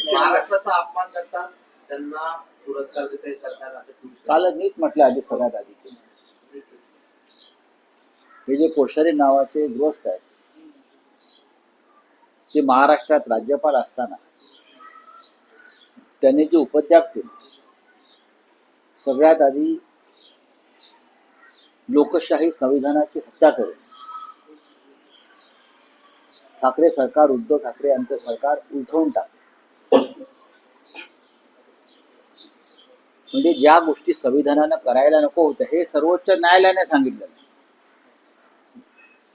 महाराष्ट्राचा अपमान करतात त्यांना पुरस्कार देते सरकार असं कालच नीट म्हटलं आधी सगळ्यात आधी हे जे कोश्यारी नावाचे गृहस्थ आहेत ते महाराष्ट्रात राज्यपाल असताना त्यांनी जे उपत्याग केले सगळ्यात आधी लोकशाही संविधानाची हत्या करून ठाकरे सरकार उद्धव ठाकरे यांचं सरकार उलथवून टाकलं. म्हणजे ज्या गोष्टी संविधानानं करायला नको होत्या हे सर्वोच्च न्यायालयाने सांगितलं.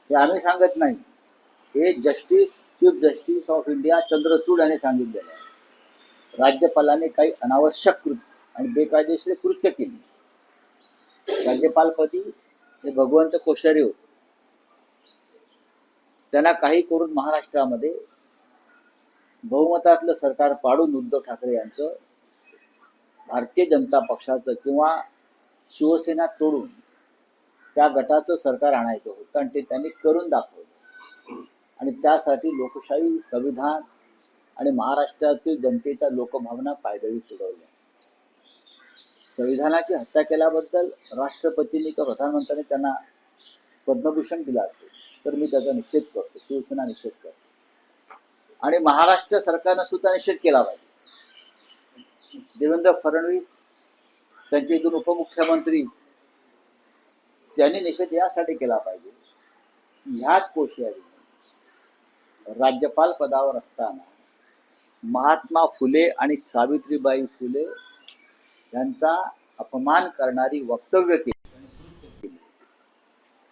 हे आम्ही सांगत नाही, हे chief justice of India Chandrachud यांनी सांगितलेलं आहे. राज्यपालाने काही अनावश्यक कृत्य आणि बेकायदेशीर कृत्य केली. राज्यपालपदी हे भगवंत कोश्यारी होते. त्यांना काही करून महाराष्ट्रामध्ये बहुमतातलं सरकार पाडून उद्धव ठाकरे यांचं भारतीय जनता पक्षाचं किंवा शिवसेना तोडून त्या गटाचं सरकार आणायचं होतं आणि ते त्यांनी करून दाखवलं. आणि त्यासाठी लोकशाही संविधान आणि महाराष्ट्रातील जनतेच्या लोकभावना पायदळी तुडवल्या. संविधानाची हत्या केल्याबद्दल राष्ट्रपतींनी किंवा प्रधानमंत्र्यांनी त्यांना पद्मभूषण दिला असेल तर मी त्याचा निषेध करतो, शिवसेना निषेध करतो आणि महाराष्ट्र सरकारनं सुद्धा निषेध केला पाहिजे. देवेंद्र फडणवीस त्यांचे इथून उपमुख्यमंत्री त्यांनी निषेध यासाठी केला पाहिजे. ह्याच कोश्यारी राज्यपाल पदावर असताना महात्मा फुले आणि सावित्रीबाई फुले यांचा अपमान करणारी वक्तव्य केली.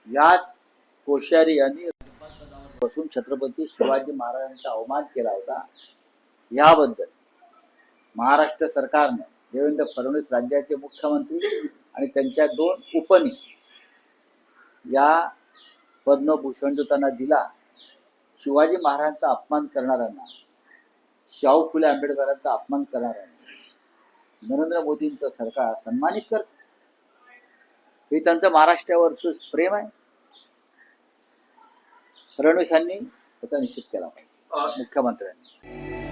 याच कोश्यारी यांनी बसून छत्रपती शिवाजी महाराजांचा अवमान केला होता. याबद्दल महाराष्ट्र सरकारने देवेंद्र फडणवीस राज्याचे मुख्यमंत्री आणि त्यांच्या 2 उपनी या पद्मभूषण जो त्यांना दिला. शिवाजी महाराजांचा अपमान करणाऱ्यांना, शाहू फुले आंबेडकरांचा अपमान करणाऱ्यांना नरेंद्र मोदींचं सरकार सन्मानित करत. हे त्यांचं महाराष्ट्रावरचं प्रेम आहे. फडणवीसांनी त्याचा निषेध केला पाहिजे, मुख्यमंत्र्यांनी.